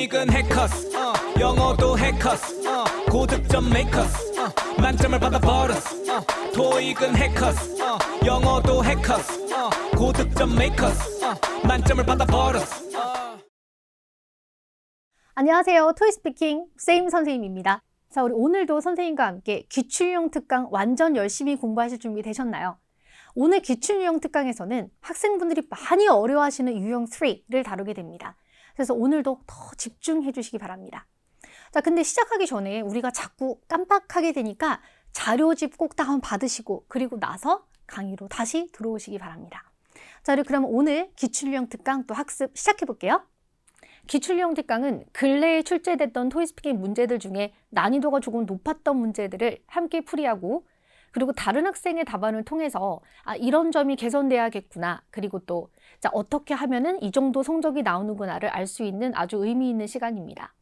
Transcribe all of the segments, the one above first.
토익은 해커스 영어도 해커스 고득점 메이커스 만점을 받아버렸어 토익은 해커스 영어도 해커스 고득점 메이커스 만점을 받아버렸어 안녕하세요. 토익스피킹 쌤 선생님입니다. 자, 우리 오늘도 선생님과 함께 기출유형 특강 완전 열심히 공부하실 준비 되셨나요? 오늘 기출유형 특강에서는 학생분들이 많이 어려워하시는 유형 3를 다루게 됩니다. 그래서 오늘도 더 집중해 주시기 바랍니다. 자, 근데 시작하기 전에 우리가 자꾸 깜빡하게 되니까 자료집 꼭 다운 받으시고 그리고 나서 강의로 다시 들어오시기 바랍니다. 자, 그럼 오늘 기출유형 특강 또 학습 시작해 볼게요. 기출유형 특강은 근래에 출제됐던 토익스피킹 문제들 중에 난이도가 조금 높았던 문제들을 함께 풀이하고 그리고 다른 학생의 답안을 통해서 이런 점이 개선돼야겠구나 그리고 또 어떻게 하면은 이 정도 성적이 나오는구나를 알 수 있는 아주 의미 있는 시간입니다.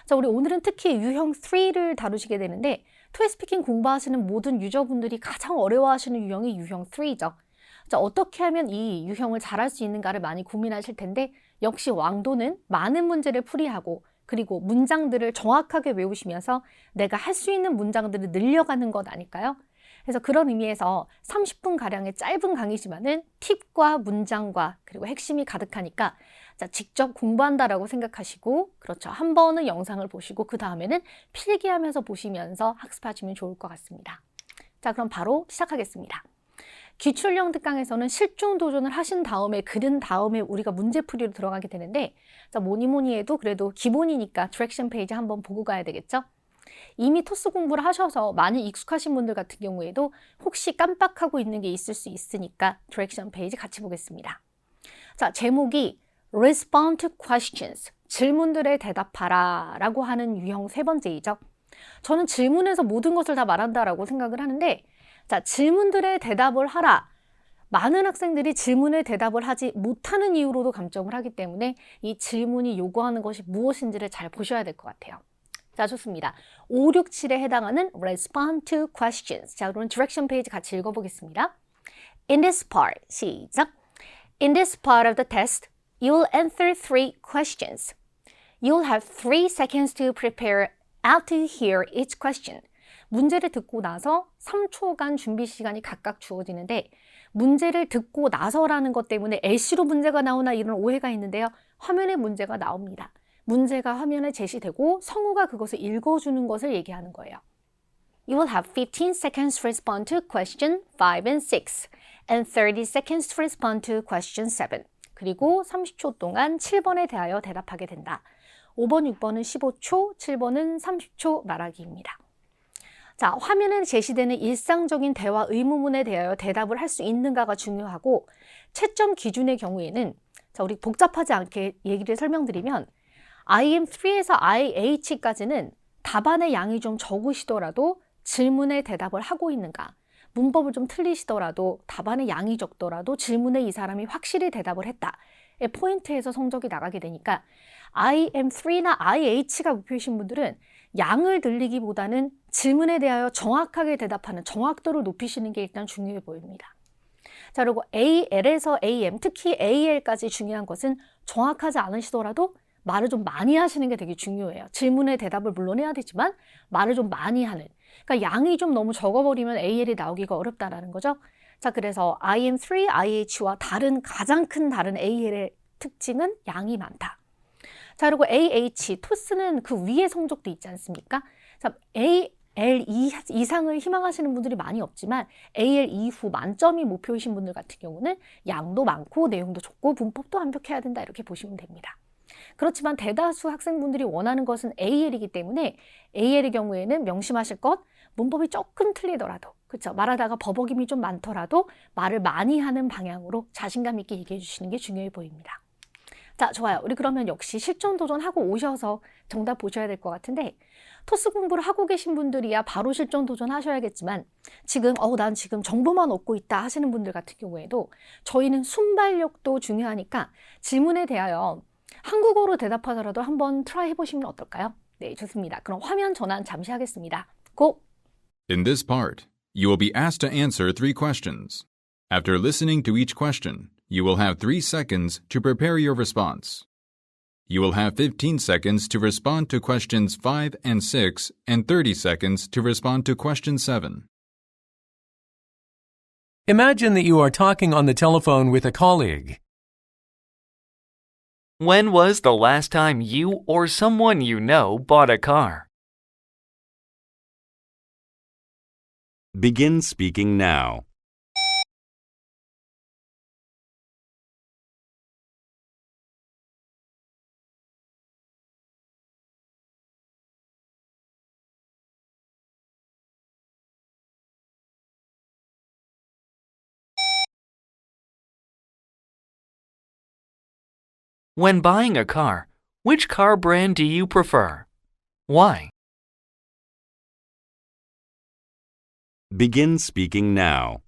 자, 우리 오늘은 특히 유형 3를 다루시게 되는데 토익스피킹 공부하시는 모든 유저분들이 가장 어려워하시는 유형이 유형 3죠. 자, 어떻게 하면 이 유형을 잘할 수 있는가를 많이 고민하실 텐데 역시 왕도는 많은 문제를 풀이하고 그리고 문장들을 정확하게 외우시면서 내가 할 수 있는 문장들을 늘려가는 것 아닐까요? 그래서 그런 의미에서 30분가량의 짧은 강의지만은 팁과 문장과 그리고 핵심이 가득하니까 자, 직접 공부한다라고 생각하시고 그렇죠. 한 번은 영상을 보시고 그 다음에는 필기하면서 보시면서 학습하시면 좋을 것 같습니다. 자, 그럼 바로 시작하겠습니다. 기출형 특강에서는 실중 도전을 하신 다음에 그린 다음에 우리가 문제풀이로 들어가게 되는데 자, 뭐니 해도 그래도 기본이니까 디렉션 페이지 한번 보고 가야 되겠죠? 이미 토스 공부를 하셔서 많이 익숙하신 분들 같은 경우에도 혹시 깜빡하고 있는 게 있을 수 있으니까 디렉션 페이지 같이 보겠습니다. 자, 제목이 Respond to questions, 질문들에 대답하라 라고 하는 유형 세 번째이죠. 저는 질문에서 모든 것을 다 말한다라고 생각을 하는데 자, 질문들에 대답을 하라. 많은 학생들이 질문에 대답을 하지 못하는 이유로도 감점을 하기 때문에 이 질문이 요구하는 것이 무엇인지를 잘 보셔야 될 것 같아요. 자, 좋습니다. 5, 6, 7에 해당하는 Respond to questions. 자, 그럼 디렉션 페이지 같이 읽어보겠습니다. In this part, 시작. In this part of the test, you'll answer 3 questions. You'll have 3 seconds to prepare after you hear each question. 문제를 듣고 나서 3초간 준비 시간이 각각 주어지는데 문제를 듣고 나서라는 것 때문에 LC로 문제가 나오나 이런 오해가 있는데요. 화면에 문제가 나옵니다. 문제가 화면에 제시되고 성우가 그것을 읽어주는 것을 얘기하는 거예요. You will have 15 seconds to respond to question 5 and 6 and 30 seconds to respond to question 7. 그리고 30초 동안 7번에 대하여 대답하게 된다. 5번, 6번은 15초, 7번은 30초 말하기입니다. 자, 화면에 제시되는 일상적인 대화 의무문에 대하여 대답을 할 수 있는가가 중요하고 채점 기준의 경우에는 자, 우리 복잡하지 않게 얘기를 설명드리면 IM3에서 IH까지는 답안의 양이 좀 적으시더라도 질문에 대답을 하고 있는가 문법을 좀 틀리시더라도 답안의 양이 적더라도 질문에 이 사람이 확실히 대답을 했다의 포인트에서 성적이 나가게 되니까 IM3나 IH가 목표이신 분들은 양을 늘리기보다는 질문에 대하여 정확하게 대답하는 정확도를 높이시는 게 일단 중요해 보입니다. 자, 그리고 AL에서 AM, 특히 AL까지 중요한 것은 정확하지 않으시더라도 말을 좀 많이 하시는 게 되게 중요해요. 질문에 대답을 물론 해야 되지만 말을 좀 많이 하는. 그러니까 양이 좀 너무 적어버리면 AL이 나오기가 어렵다라는 거죠. 자, 그래서 IM3, IH와 가장 큰 다른 AL의 특징은 양이 많다. 자, 그리고 AH, 토스는 그 위에 성적도 있지 않습니까? 자, AL 이상을 희망하시는 분들이 많이 없지만 AL 이후 만점이 목표이신 분들 같은 경우는 양도 많고 내용도 좋고 문법도 완벽해야 된다 이렇게 보시면 됩니다. 그렇지만 대다수 학생분들이 원하는 것은 AL이기 때문에 AL의 경우에는 명심하실 것, 문법이 조금 틀리더라도 그렇죠? 말하다가 버벅임이 좀 많더라도 말을 많이 하는 방향으로 자신감 있게 얘기해 주시는 게 중요해 보입니다. 자, 좋아요. 우리 그러면 역시 실전 도전하고 오셔서 정답 보셔야 될 것 같은데 토스 공부를 하고 계신 분들이야 바로 실전 도전하셔야겠지만 지금 난 지금 정보만 얻고 있다 하시는 분들 같은 경우에도 저희는 순발력도 중요하니까 질문에 대하여 한국어로 대답하더라도 한번 트라이 해보시면 어떨까요? 네, 좋습니다. 그럼 화면 전환 잠시 하겠습니다. 고! In this part, you will be asked to answer 3 questions. After listening to each question, you will have 3 seconds to prepare your response. You will have 15 seconds to respond to questions 5 and 6 and 30 seconds to respond to question 7. Imagine that you are talking on the telephone with a colleague. When was the last time you or someone you know bought a car? Begin speaking now. When buying a car, which car brand do you prefer? Why? Begin speaking now.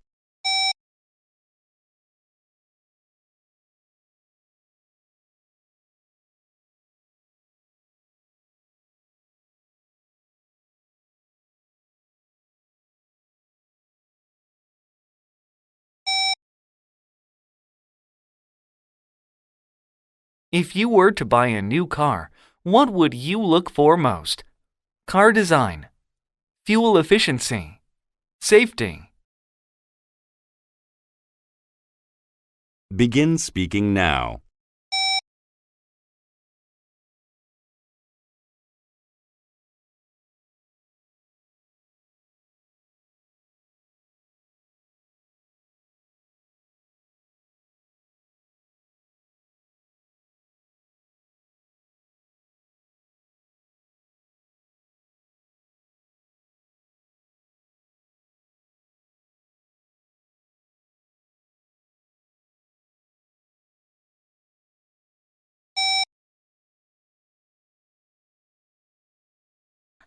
If you were to buy a new car, what would you look for most? Car design, fuel efficiency, safety. Begin speaking now.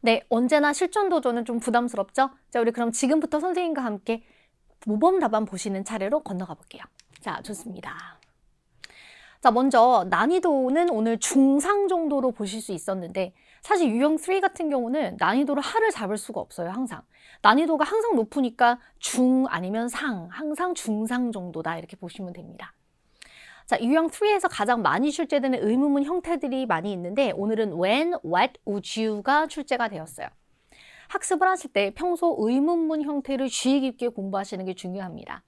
네, 언제나 실전 도전은 좀 부담스럽죠? 자, 우리 그럼 지금부터 선생님과 함께 모범 답안 보시는 차례로 건너가 볼게요. 자, 좋습니다. 자, 먼저 난이도는 오늘 중상 정도로 보실 수 있었는데 사실 유형 3 같은 경우는 난이도를 하를 잡을 수가 없어요, 항상. 난이도가 항상 높으니까 중 아니면 상, 항상 중상 정도다 이렇게 보시면 됩니다. 자, 유형 3에서 가장 많이 출제되는 의문문 형태들이 많이 있는데 오늘은 when, what, would you가 출제가 되었어요. 학습을 하실 때 평소 의문문 형태를 주의 깊게 공부하시는 게 중요합니다.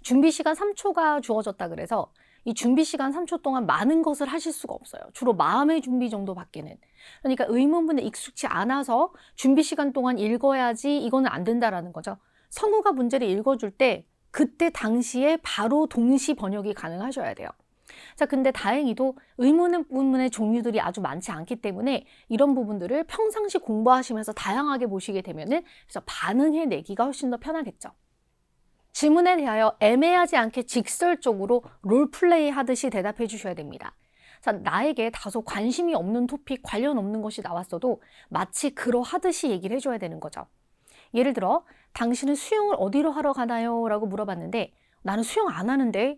준비 시간 3초가 주어졌다 그래서 이 준비 시간 3초 동안 많은 것을 하실 수가 없어요. 주로 마음의 준비 정도밖에는. 그러니까 의문문에 익숙치 않아서 준비 시간 동안 읽어야지 이거는 안 된다라는 거죠. 성우가 문제를 읽어줄 때 그때 당시에 바로 동시 번역이 가능하셔야 돼요. 자, 근데 다행히도 의문문의 종류들이 아주 많지 않기 때문에 이런 부분들을 평상시 공부하시면서 다양하게 보시게 되면은 그래서 반응해내기가 훨씬 더 편하겠죠. 질문에 대하여 애매하지 않게 직설적으로 롤플레이 하듯이 대답해 주셔야 됩니다. 자, 나에게 다소 관심이 없는 토픽, 관련 없는 것이 나왔어도 마치 그러하듯이 얘기를 해줘야 되는 거죠. 예를 들어 당신은 수영을 어디로 하러 가나요? 라고 물어봤는데 나는 수영 안 하는데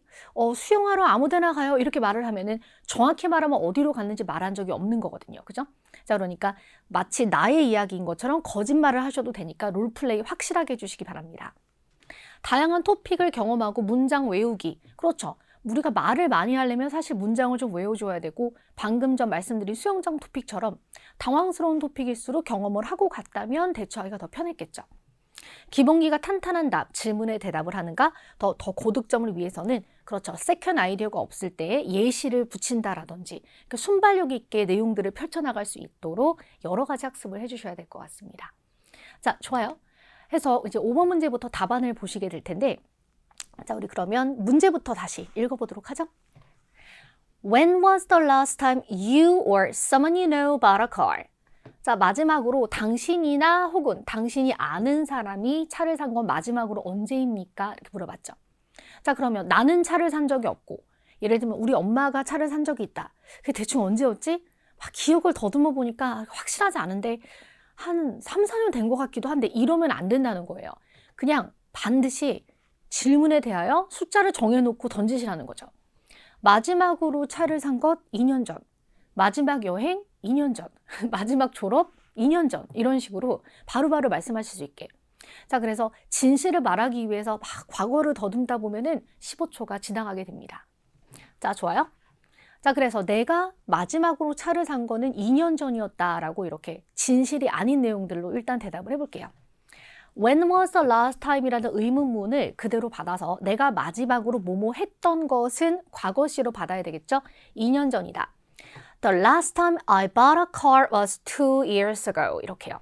수영하러 아무 데나 가요 이렇게 말을 하면은 정확히 말하면 어디로 갔는지 말한 적이 없는 거거든요. 그죠? 자, 그러니까 마치 나의 이야기인 것처럼 거짓말을 하셔도 되니까 롤플레이 확실하게 해주시기 바랍니다. 다양한 토픽을 경험하고 문장 외우기. 그렇죠. 우리가 말을 많이 하려면 사실 문장을 좀 외워줘야 되고 방금 전 말씀드린 수영장 토픽처럼 당황스러운 토픽일수록 경험을 하고 갔다면 대처하기가 더 편했겠죠. 기본기가 탄탄한 답, 질문에 대답을 하는가, 더 고득점을 위해서는 그렇죠. 세컨 아이디어가 없을 때 예시를 붙인다라든지 그 순발력 있게 내용들을 펼쳐나갈 수 있도록 여러 가지 학습을 해주셔야 될 것 같습니다. 자, 좋아요. 해서 이제 5번 문제부터 답안을 보시게 될 텐데 자, 우리 그러면 문제부터 다시 읽어보도록 하죠. When was the last time you or someone you know bought a car? 자, 마지막으로 당신이나 혹은 당신이 아는 사람이 차를 산 건 마지막으로 언제입니까? 이렇게 물어봤죠. 자, 그러면 나는 차를 산 적이 없고 예를 들면 우리 엄마가 차를 산 적이 있다. 그게 대충 언제였지? 막 기억을 더듬어 보니까 확실하지 않은데 한 3, 4년 된 것 같기도 한데 이러면 안 된다는 거예요. 그냥 반드시 질문에 대하여 숫자를 정해놓고 던지시라는 거죠. 마지막으로 차를 산 것 2년 전, 마지막 여행 2년 전, 마지막 졸업 2년 전 이런 식으로 바로바로 말씀하실 수 있게. 자, 그래서 진실을 말하기 위해서 막 과거를 더듬다 보면은 15초가 지나가게 됩니다. 자, 좋아요. 자, 그래서 내가 마지막으로 차를 산 거는 2년 전이었다라고 이렇게 진실이 아닌 내용들로 일단 대답을 해볼게요. When was the last time이라는 의문문을 그대로 받아서 내가 마지막으로 뭐뭐 했던 것은 과거시로 받아야 되겠죠? 2년 전이다. The last time I bought a car was 2 years ago. 이렇게요.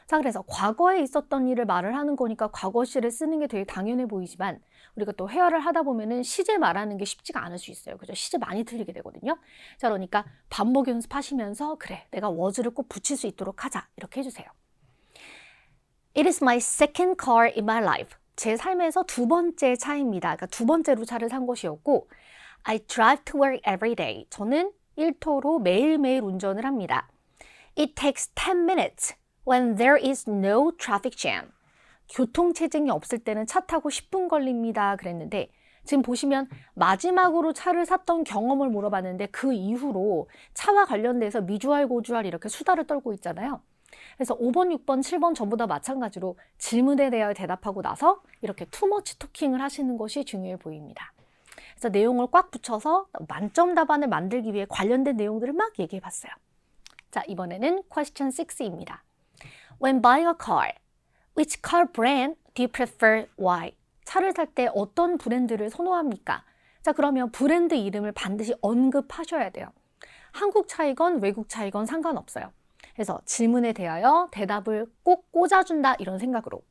자, 그래서 과거에 있었던 일을 말을 하는 거니까 과거시를 쓰는 게 되게 당연해 보이지만 우리가 또 회화를 하다 보면은 시제 말하는 게 쉽지가 않을 수 있어요. 그죠? 시제 많이 틀리게 되거든요. 자, 그러니까 반복 연습하시면서 그래, 내가 was를 꼭 붙일 수 있도록 하자. 이렇게 해주세요. It is my second car in my life. 제 삶에서 두 번째 차입니다. 그러니까 두 번째로 차를 산 것이었고 I drive to work every day. 저는 일터로 매일매일 운전을 합니다. It takes 10 minutes when there is no traffic jam. 교통체증이 없을 때는 차 타고 10분 걸립니다. 그랬는데 지금 보시면 마지막으로 차를 샀던 경험을 물어봤는데 그 이후로 차와 관련돼서 미주알, 고주알 이렇게 수다를 떨고 있잖아요. 그래서 5번, 6번, 7번 전부 다 마찬가지로 질문에 대하여 대답하고 나서 이렇게 투머치 토킹을 하시는 것이 중요해 보입니다. 그래서 내용을 꽉 붙여서 만점 답안을 만들기 위해 관련된 내용들을 막 얘기해 봤어요. 자, 이번에는 question 6입니다. When buying a car, which car brand do you prefer? Why? 차를 살 때 어떤 브랜드를 선호합니까? 자, 그러면 브랜드 이름을 반드시 언급하셔야 돼요. 한국 차이건 외국 차이건 상관없어요. 그래서 질문에 대하여 대답을 꼭 꽂아준다 이런 생각으로.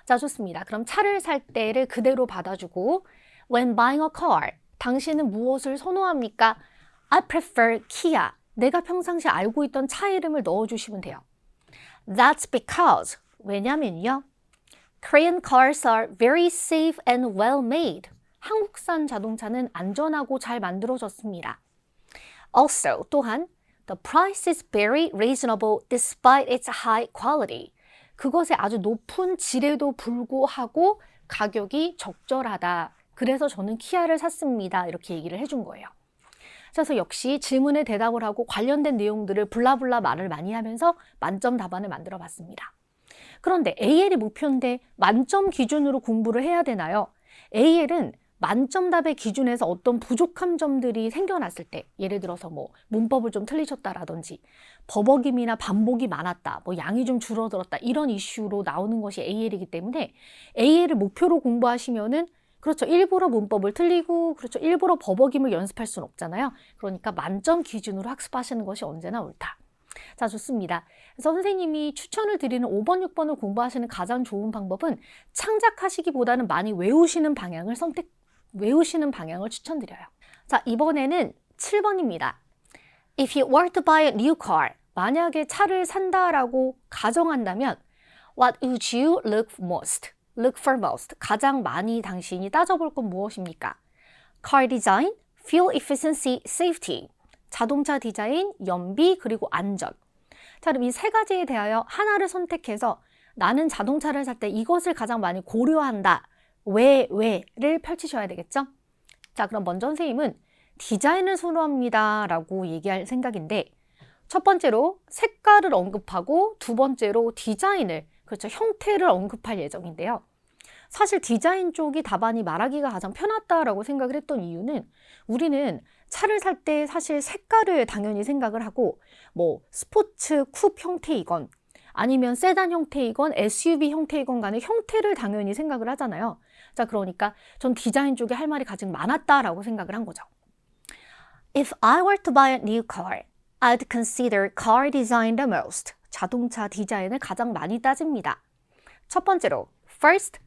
자, 좋습니다. 그럼 차를 살 때를 그대로 받아주고 When buying a car, 당신은 무엇을 선호합니까? I prefer Kia. 내가 평상시 알고 있던 차 이름을 넣어주시면 돼요. That's because, 왜냐면요. Korean cars are very safe and well made. 한국산 자동차는 안전하고 잘 만들어졌습니다. Also, 또한 The price is very reasonable despite its high quality. 그것의 아주 높은 질에도 불구하고 가격이 적절하다. 그래서 저는 키아를 샀습니다. 이렇게 얘기를 해준 거예요. 그래서 역시 질문에 대답을 하고 관련된 내용들을 블라블라 말을 많이 하면서 만점 답안을 만들어 봤습니다. 그런데 AL이 목표인데 만점 기준으로 공부를 해야 되나요? AL은 만점답의 기준에서 어떤 부족한 점들이 생겨났을 때 예를 들어서 뭐 문법을 좀 틀리셨다라든지 버벅임이나 반복이 많았다, 뭐 양이 좀 줄어들었다 이런 이슈로 나오는 것이 AL이기 때문에 AL을 목표로 공부하시면은 그렇죠. 일부러 문법을 틀리고 그렇죠. 일부러 버벅임을 연습할 수는 없잖아요. 그러니까 만점 기준으로 학습하시는 것이 언제나 옳다. 자, 좋습니다. 그래서 선생님이 추천을 드리는 5번, 6번을 공부하시는 가장 좋은 방법은 창작하시기보다는 많이 외우시는 방향을 추천드려요. 자, 이번에는 7번입니다. If you were to buy a new car, 만약에 차를 산다라고 가정한다면 What would you look for most? 가장 많이 당신이 따져볼 건 무엇입니까? Car design, fuel efficiency, safety. 자동차 디자인, 연비, 그리고 안전. 자, 그럼 이 세 가지에 대하여 하나를 선택해서 나는 자동차를 살 때 이것을 가장 많이 고려한다. 왜를 펼치셔야 되겠죠? 자, 그럼 먼저 선생님은 디자인을 선호합니다 라고 얘기할 생각인데 첫 번째로 색깔을 언급하고 두 번째로 디자인을, 그렇죠, 형태를 언급할 예정인데요. 사실 디자인 쪽이 답안이 말하기가 가장 편하다라고 생각을 했던 이유는 우리는 차를 살 때 사실 색깔을 당연히 생각을 하고 뭐 스포츠 쿱 형태이건 아니면 세단 형태이건 SUV 형태이건 간의 형태를 당연히 생각을 하잖아요. 자, 그러니까 전 디자인 쪽에 할 말이 가장 많았다라고 생각을 한 거죠. If I were to buy a new car, I'd consider car design the most. 자동차 디자인을 가장 많이 따집니다. 첫 번째로, first,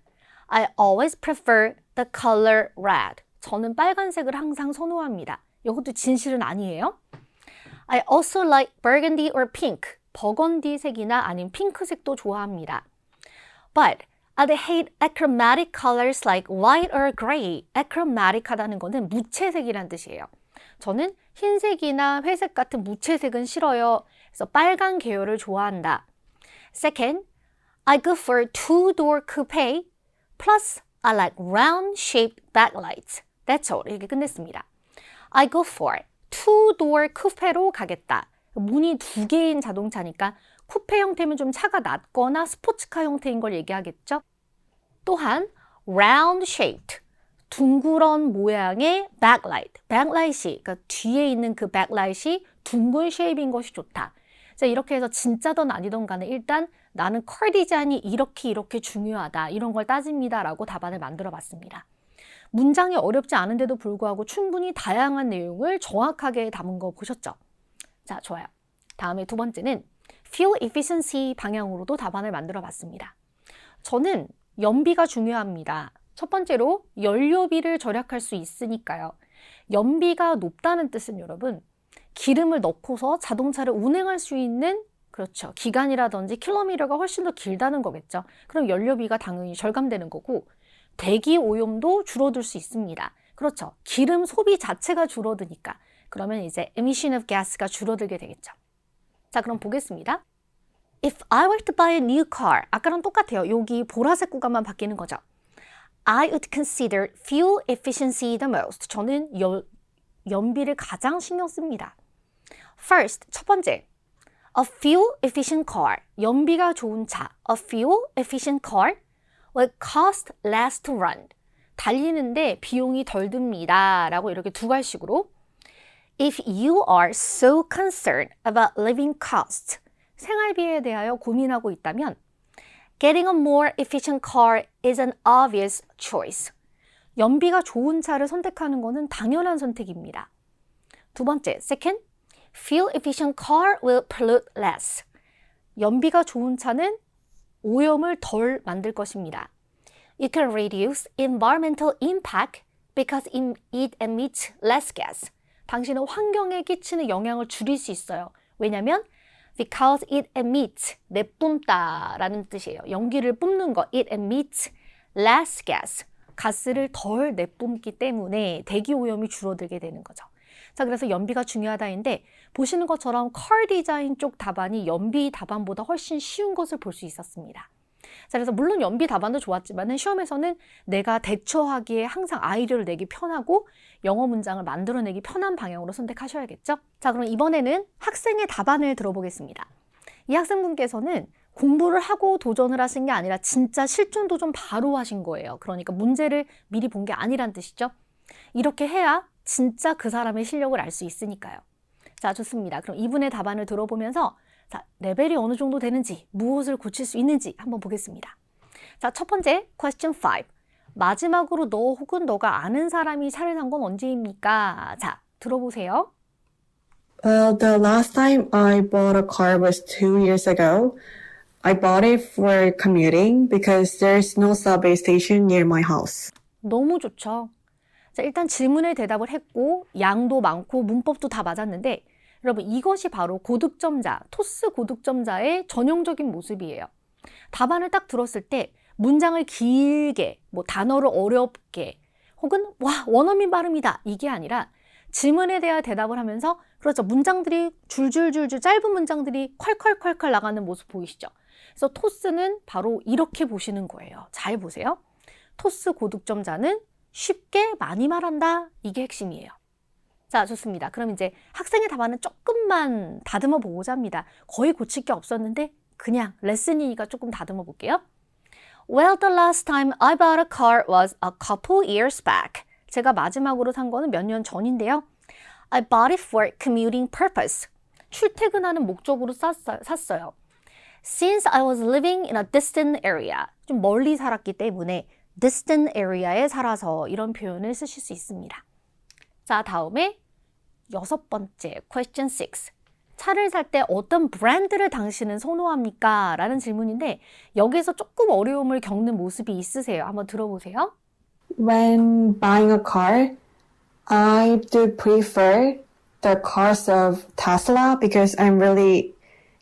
I always prefer the color red. 저는 빨간색을 항상 선호합니다. 이것도 진실은 아니에요. I also like burgundy or pink. 버건디색이나 아니면 핑크색도 좋아합니다. But I'd hate achromatic colors like white or gray. achromatic 하다는 거는 무채색이란 뜻이에요. 저는 흰색이나 회색 같은 무채색은 싫어요. 그래서 빨간 계열을 좋아한다. Second, I go for two-door coupe. Plus, I like round-shaped backlights. That's all. 이렇게 끝냈습니다. I go for two-door coupe로 가겠다. 문이 두 개인 자동차니까 쿠페 형태면 좀 차가 낮거나 스포츠카 형태인 걸 얘기하겠죠. 또한 round-shaped. 둥그런 모양의 backlight. backlight이, 그러니까 뒤에 있는 그 backlight이 둥근 쉐입인 것이 좋다. 자, 이렇게 해서 진짜든 아니든 간에 일단 나는 컬 디자인이 이렇게 중요하다. 이런 걸 따집니다. 라고 답안을 만들어 봤습니다. 문장이 어렵지 않은데도 불구하고 충분히 다양한 내용을 정확하게 담은 거 보셨죠? 자, 좋아요. 다음에 두 번째는 fuel efficiency 방향으로도 답안을 만들어 봤습니다. 저는 연비가 중요합니다. 첫 번째로 연료비를 절약할 수 있으니까요. 연비가 높다는 뜻은 여러분, 기름을 넣고서 자동차를 운행할 수 있는 그렇죠. 기간이라든지 킬로미터가 훨씬 더 길다는 거겠죠. 그럼 연료비가 당연히 절감되는 거고 대기 오염도 줄어들 수 있습니다. 그렇죠. 기름 소비 자체가 줄어드니까 그러면 이제 emission of gas가 줄어들게 되겠죠. 자, 그럼 보겠습니다. If I were to buy a new car, 아까랑 똑같아요. 여기 보라색 구간만 바뀌는 거죠. I would consider fuel efficiency the most. 저는 연비를 가장 신경 씁니다. First, 첫 번째. A fuel efficient car. 연비가 좋은 차. A fuel efficient car will cost less to run. 달리는데 비용이 덜 듭니다. 라고 이렇게 두 갈식으로. If you are so concerned about living costs. 생활비에 대하여 고민하고 있다면 Getting a more efficient car is an obvious choice. 연비가 좋은 차를 선택하는 것은 당연한 선택입니다. 두 번째, second, fuel efficient car will pollute less. 연비가 좋은 차는 오염을 덜 만들 것입니다. You can reduce environmental impact because it emits less gas. 당신은 환경에 끼치는 영향을 줄일 수 있어요. 왜냐하면 because it emits, 내뿜다라는 뜻이에요. 연기를 뿜는 거, it emits less gas, 가스를 덜 내뿜기 때문에 대기 오염이 줄어들게 되는 거죠. 자, 그래서 연비가 중요하다인데 보시는 것처럼 컬 디자인 쪽 답안이 연비 답안보다 훨씬 쉬운 것을 볼 수 있었습니다. 자, 그래서 물론 연비 답안도 좋았지만 시험에서는 내가 대처하기에 항상 아이디어를 내기 편하고 영어 문장을 만들어내기 편한 방향으로 선택하셔야겠죠? 자, 그럼 이번에는 학생의 답안을 들어보겠습니다. 이 학생분께서는 공부를 하고 도전을 하신 게 아니라 진짜 실전 도전 바로 하신 거예요. 그러니까 문제를 미리 본 게 아니란 뜻이죠. 이렇게 해야 진짜 그 사람의 실력을 알 수 있으니까요. 자, 좋습니다. 그럼 이분의 답안을 들어보면서 자, 레벨이 어느 정도 되는지, 무엇을 고칠 수 있는지 한번 보겠습니다. 자, 첫 번째, question 5. 마지막으로 너 혹은 너가 아는 사람이 차를 산 건 언제입니까? 자, 들어보세요. Well, the last time I bought a car was 2 years ago. I bought it for commuting because there's no subway station near my house. 너무 좋죠. 자, 일단 질문에 대답을 했고 양도 많고 문법도 다 맞았는데 여러분 이것이 바로 고득점자, 토스 고득점자의 전형적인 모습이에요. 답안을 딱 들었을 때 문장을 길게, 단어를 어렵게 혹은 와, 원어민 발음이다 이게 아니라 질문에 대한 대답을 하면서 그렇죠. 문장들이 줄줄줄줄 짧은 문장들이 콸콸콸콸 나가는 모습 보이시죠? 그래서 토스는 바로 이렇게 보시는 거예요. 잘 보세요. 토스 고득점자는 쉽게 많이 말한다. 이게 핵심이에요. 자, 좋습니다. 그럼 이제 학생의 답안은 조금만 다듬어 보고자 합니다. 거의 고칠 게 없었는데 그냥 레슨이니까 조금 다듬어 볼게요. Well, the last time I bought a car was a couple years back. 제가 마지막으로 산 거는 몇 년 전인데요. I bought it for commuting purpose. 출퇴근하는 목적으로 샀어요. Since I was living in a distant area. 좀 멀리 살았기 때문에 distant area에 살아서 이런 표현을 쓰실 수 있습니다. 자, 다음에 6번째 question 6. 차를 살 때 어떤 브랜드를 당신은 선호합니까? 라는 질문인데 여기서 조금 어려움을 겪는 모습이 있으세요. 한번 들어보세요. When buying a car, I do prefer the cars of Tesla because I really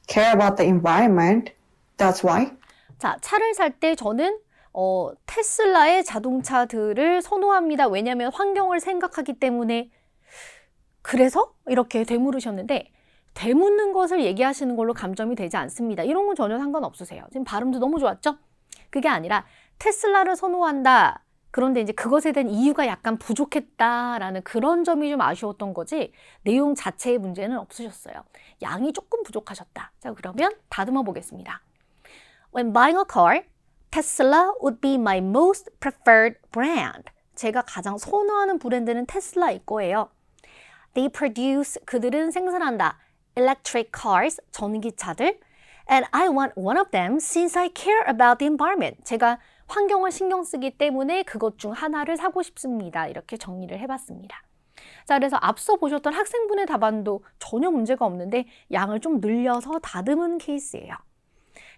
care about the environment. That's why. 자, 차를 살 때 저는 테슬라의 자동차들을 선호합니다. 왜냐하면 환경을 생각하기 때문에. 그래서 이렇게 되물으셨는데 되묻는 것을 얘기하시는 걸로 감점이 되지 않습니다. 이런 건 전혀 상관없으세요. 지금 발음도 너무 좋았죠? 그게 아니라 테슬라를 선호한다. 그런데 이제 그것에 대한 이유가 약간 부족했다라는 그런 점이 좀 아쉬웠던 거지 내용 자체의 문제는 없으셨어요. 양이 조금 부족하셨다. 자, 그러면 다듬어 보겠습니다. When buying a car, Tesla would be my most preferred brand. 제가 가장 선호하는 브랜드는 테슬라일 거예요. They produce, 그들은 생산한다. Electric cars, 전기차들. And I want one of them since I care about the environment. 제가 환경을 신경 쓰기 때문에 그것 중 하나를 사고 싶습니다. 이렇게 정리를 해봤습니다. 자, 그래서 앞서 보셨던 학생분의 답안도 전혀 문제가 없는데 양을 좀 늘려서 다듬은 케이스예요.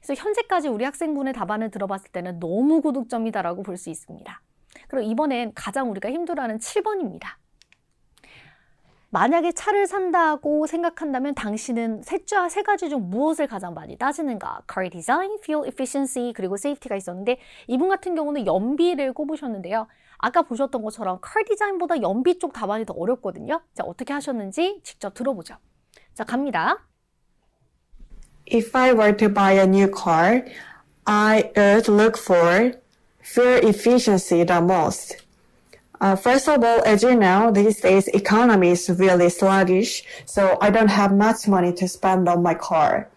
그래서 현재까지 우리 학생분의 답안을 들어봤을 때는 너무 고득점이다라고 볼 수 있습니다. 그리고 이번엔 가장 우리가 힘들어하는 7번입니다. 만약에 차를 산다고 생각한다면 당신은 세 가지 중 무엇을 가장 많이 따지는가? Car design, fuel efficiency, 그리고 safety가 있었는데 이분 같은 경우는 연비를 꼽으셨는데요. 아까 보셨던 것처럼 car design보다 연비 쪽 답안이 더 어렵거든요. 자, 어떻게 하셨는지 직접 들어보죠. 자, 갑니다. If I were to buy a new car, I would look for fuel efficiency the most. First of all, as you know, these days economy is really sluggish, so I don't have much money to spend on my car.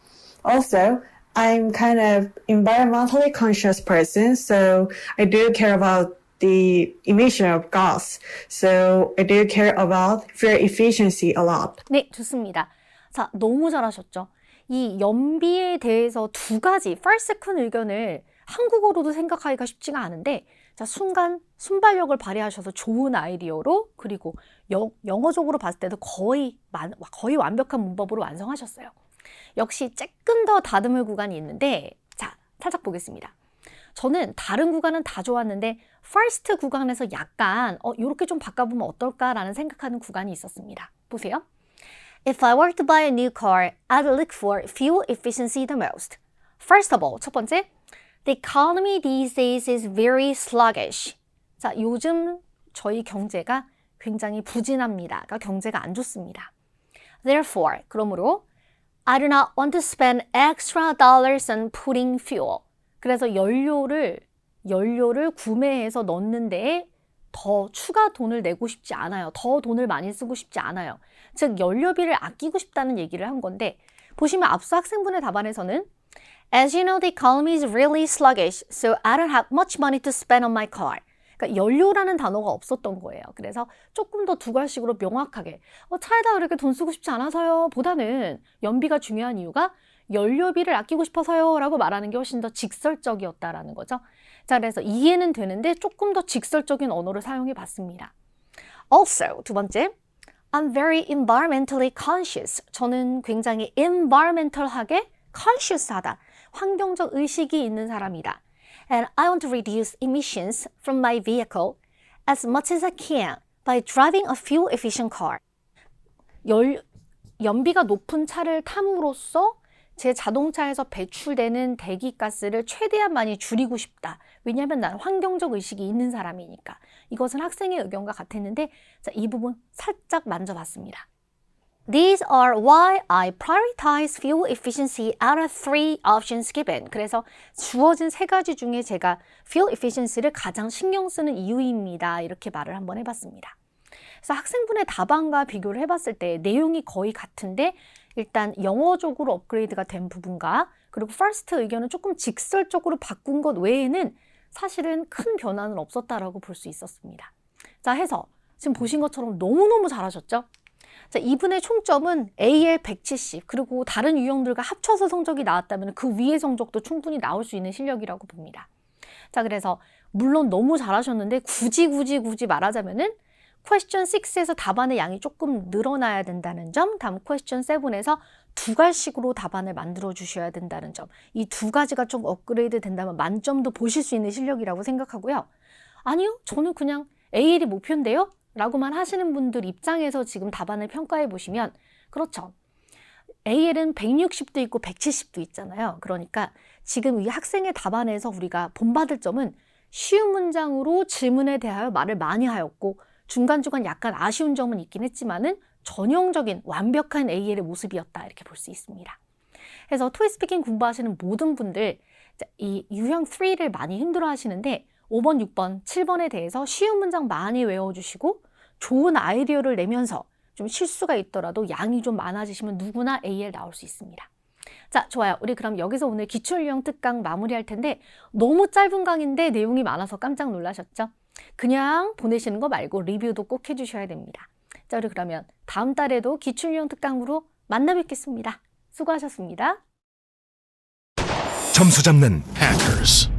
Also, I'm kind of environmentally conscious person, so I do care about the emission of gas. So I do care about fuel efficiency a lot. 네, 좋습니다. 자, 너무 잘하셨죠? 이 연비에 대해서 두 가지 first, second 의견을 한국어로도 생각하기가 쉽지가 않은데 자, 순발력을 발휘하셔서 좋은 아이디어로 그리고 영어적으로 봤을 때도 거의 완벽한 문법으로 완성하셨어요. 역시 조금 더 다듬을 구간이 있는데 자, 살짝 보겠습니다. 저는 다른 구간은 다 좋았는데 first 구간에서 약간 이렇게 좀 바꿔보면 어떨까라는 생각하는 구간이 있었습니다. 보세요. If I were to buy a new car, I'd look for fuel efficiency the most. First of all, 첫 번째, the economy these days is very sluggish. 자, 요즘 저희 경제가 굉장히 부진합니다. 그러니까 경제가 안 좋습니다. Therefore, 그러므로 I do not want to spend extra dollars on putting fuel. 그래서 연료를 구매해서 넣는 데에 더 추가 돈을 내고 싶지 않아요. 더 돈을 많이 쓰고 싶지 않아요. 즉 연료비를 아끼고 싶다는 얘기를 한 건데 보시면 앞서 학생분의 답안에서는 As you know, the economy is really sluggish, so I don't have much money to spend on my car. 그러니까 연료라는 단어가 없었던 거예요. 그래서 조금 더 두 갈식으로 명확하게 차에다 그렇게 돈 쓰고 싶지 않아서요 보다는 연비가 중요한 이유가 연료비를 아끼고 싶어서요 라고 말하는 게 훨씬 더 직설적이었다라는 거죠. 자, 그래서 이해는 되는데 조금 더 직설적인 언어를 사용해 봤습니다. Also, 두 번째, I'm very environmentally conscious. 저는 굉장히 environmental하게 conscious하다. 환경적 의식이 있는 사람이다. And I want to reduce emissions from my vehicle as much as I can by driving a fuel-efficient car. 연비가 높은 차를 탐으로써 제 자동차에서 배출되는 대기가스를 최대한 많이 줄이고 싶다. 왜냐하면 난 환경적 의식이 있는 사람이니까. 이것은 학생의 의견과 같았는데 자, 이 부분 살짝 만져봤습니다. These are why I prioritize fuel efficiency out of 3 options given. 그래서 주어진 세 가지 중에 제가 fuel efficiency를 가장 신경 쓰는 이유입니다. 이렇게 말을 한번 해봤습니다. 그래서 학생분의 답안과 비교를 해봤을 때 내용이 거의 같은데 일단 영어적으로 업그레이드가 된 부분과 그리고 first 의견은 조금 직설적으로 바꾼 것 외에는 사실은 큰 변화는 없었다라고 볼 수 있었습니다. 자, 해서 지금 보신 것처럼 너무너무 잘하셨죠? 자, 이분의 총점은 AL 170 그리고 다른 유형들과 합쳐서 성적이 나왔다면 그 위의 성적도 충분히 나올 수 있는 실력이라고 봅니다. 자, 그래서 물론 너무 잘하셨는데 굳이 말하자면은 question 6에서 답안의 양이 조금 늘어나야 된다는 점, 다음 question 7에서 두 갈식으로 답안을 만들어 주셔야 된다는 점, 이 두 가지가 좀 업그레이드 된다면 만점도 보실 수 있는 실력이라고 생각하고요. 아니요, 저는 그냥 AL이 목표인데요? 라고만 하시는 분들 입장에서 지금 답안을 평가해 보시면 그렇죠. AL은 160도 있고 170도 있잖아요. 그러니까 지금 이 학생의 답안에서 우리가 본받을 점은 쉬운 문장으로 질문에 대하여 말을 많이 하였고 중간중간 약간 아쉬운 점은 있긴 했지만은 전형적인 완벽한 AL의 모습이었다 이렇게 볼 수 있습니다. 그래서 토익 스피킹 공부하시는 모든 분들 이 유형 3를 많이 힘들어 하시는데 5번, 6번, 7번에 대해서 쉬운 문장 많이 외워주시고 좋은 아이디어를 내면서 좀 실수가 있더라도 양이 좀 많아지시면 누구나 AL 나올 수 있습니다. 자, 좋아요. 우리 그럼 여기서 오늘 기출유형 특강 마무리할 텐데 너무 짧은 강의인데 내용이 많아서 깜짝 놀라셨죠? 그냥 보내시는 거 말고 리뷰도 꼭 해주셔야 됩니다. 자, 우리 그러면 다음 달에도 기출유형 특강으로 만나 뵙겠습니다. 수고하셨습니다. 점수 잡는 hackers.